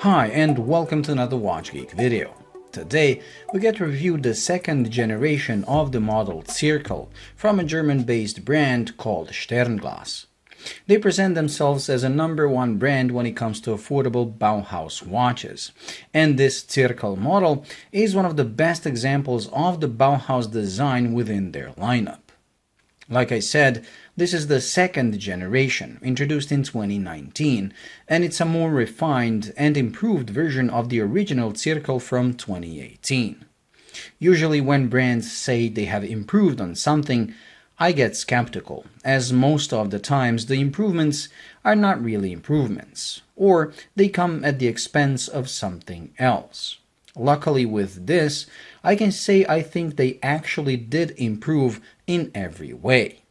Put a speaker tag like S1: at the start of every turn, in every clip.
S1: Hi and welcome to another Watch Geek video. Today we get to review the second generation of the model Zirkel from a German-based brand called Sternglas. They present themselves as a #1 brand when it comes to affordable Bauhaus watches, and this Zirkel model is one of the best examples of the Bauhaus design within their lineup. Like I said, this is the second generation, introduced in 2019, and it's a more refined and improved version of the original Zirkel from 2018. Usually when brands say they have improved on something, I get skeptical, as most of the times the improvements are not really improvements, or they come at the expense of something else. Luckily with this, I can say I think they actually did improve in every way.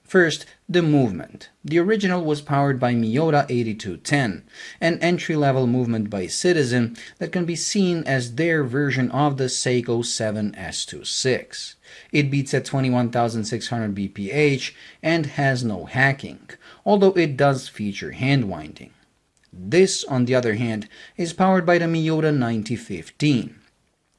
S1: First, the movement. The original was powered by Miyota 8210, an entry-level movement by Citizen that can be seen as their version of the Seiko 7S26. It beats at 21,600 bph and has no hacking, although it does feature hand winding. This, on the other hand, is powered by the Miyota 9015,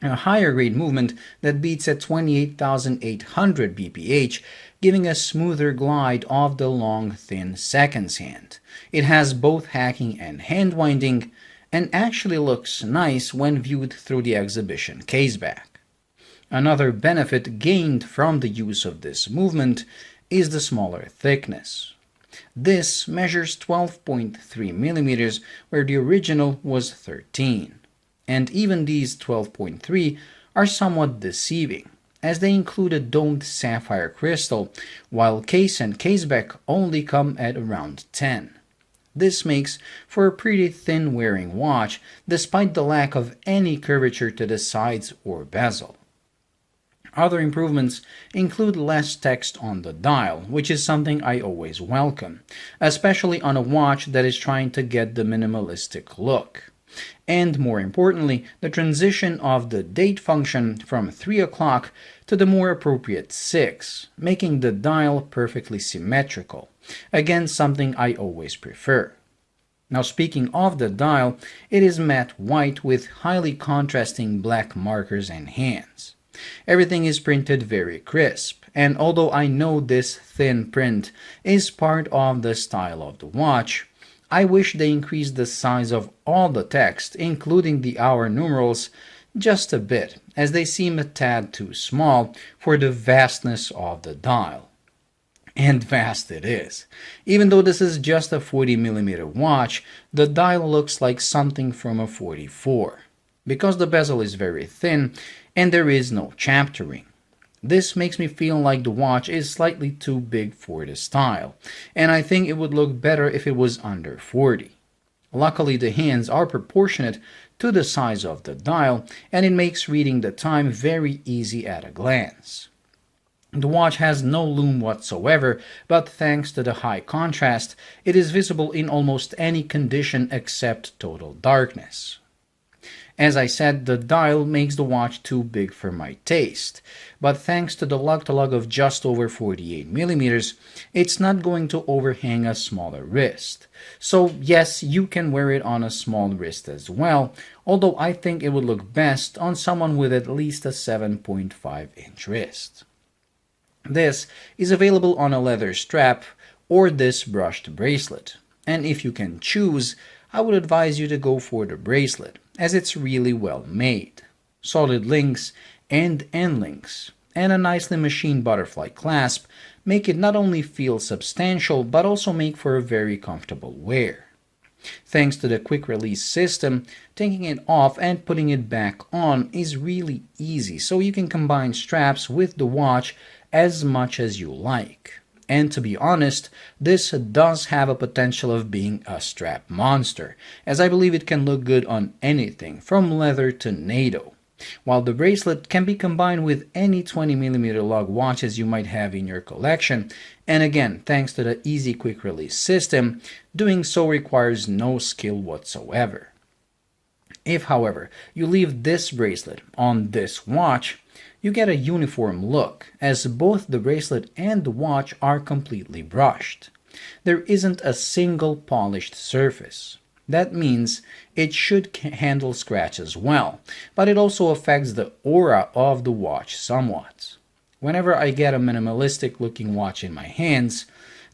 S1: a higher grade movement that beats at 28,800 bph, giving a smoother glide of the long, thin seconds hand. It has both hacking and hand winding, and actually looks nice when viewed through the exhibition caseback. Another benefit gained from the use of this movement is the smaller thickness. This measures 12.3 mm, where the original was 13. And even these 12.3 are somewhat deceiving, as they include a domed sapphire crystal, while case and caseback only come at around 10. This makes for a pretty thin wearing watch, despite the lack of any curvature to the sides or bezel. Other improvements include less text on the dial, which is something I always welcome, especially on a watch that is trying to get the minimalistic look. And more importantly, the transition of the date function from 3 o'clock to the more appropriate 6, making the dial perfectly symmetrical. Again, something I always prefer. Now, speaking of the dial, it is matte white with highly contrasting black markers and hands. Everything is printed very crisp, and although I know this thin print is part of the style of the watch, I wish they increased the size of all the text, including the hour numerals, just a bit, as they seem a tad too small for the vastness of the dial. And vast it is. Even though this is just a 40mm watch, the dial looks like something from a 44, because the bezel is very thin and there is no chaptering. This makes me feel like the watch is slightly too big for the style, and I think it would look better if it was under 40. Luckily, the hands are proportionate to the size of the dial, and it makes reading the time very easy at a glance. The watch has no lume whatsoever, but thanks to the high contrast, it is visible in almost any condition except total darkness. As I said, the dial makes the watch too big for my taste, but thanks to the lug-to-lug of just over 48mm, it's not going to overhang a smaller wrist. So yes, you can wear it on a small wrist as well, although I think it would look best on someone with at least a 7.5-inch wrist. This is available on a leather strap or this brushed bracelet, and if you can choose, I would advise you to go for the bracelet, as it's really well made. Solid links and end links, and a nicely machined butterfly clasp make it not only feel substantial, but also make for a very comfortable wear. Thanks to the quick release system, taking it off and putting it back on is really easy, so you can combine straps with the watch as much as you like. And to be honest, this does have a potential of being a strap monster, as I believe it can look good on anything from leather to NATO, while the bracelet can be combined with any 20mm lug watches you might have in your collection, and again, thanks to the easy quick release system, doing so requires no skill whatsoever. If, however, you leave this bracelet on this watch, you get a uniform look, as both the bracelet and the watch are completely brushed. There isn't a single polished surface. That means it should handle scratches well, but it also affects the aura of the watch somewhat. Whenever I get a minimalistic looking watch in my hands,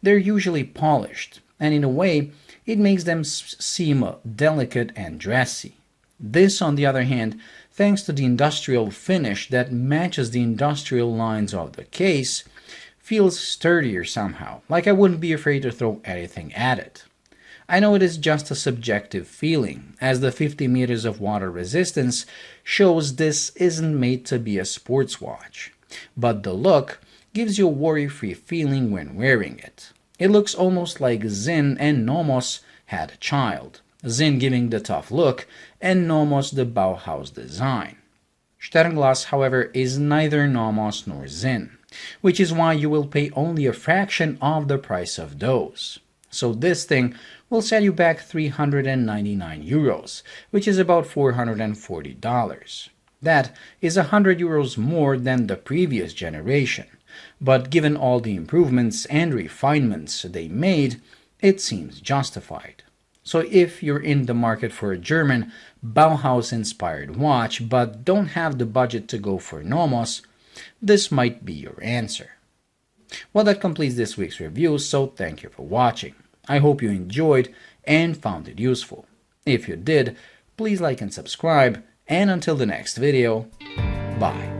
S1: they're usually polished, and in a way, it makes them seem delicate and dressy. This, on the other hand, thanks to the industrial finish that matches the industrial lines of the case, feels sturdier somehow, like I wouldn't be afraid to throw anything at it. I know it is just a subjective feeling, as the 50 meters of water resistance shows this isn't made to be a sports watch, but the look gives you a worry-free feeling when wearing it. It looks almost like Sinn and Nomos had a child, Sinn giving the tough look and Nomos the Bauhaus design. Sternglas, however, is neither Nomos nor Sinn, which is why you will pay only a fraction of the price of those. So this thing will set you back 399 euros, which is about $440. That is 100 euros more than the previous generation, but given all the improvements and refinements they made, it seems justified. So if you're in the market for a German Bauhaus-inspired watch but don't have the budget to go for Nomos, this might be your answer. Well, that completes this week's review, so thank you for watching. I hope you enjoyed and found it useful. If you did, please like and subscribe, and until the next video, bye.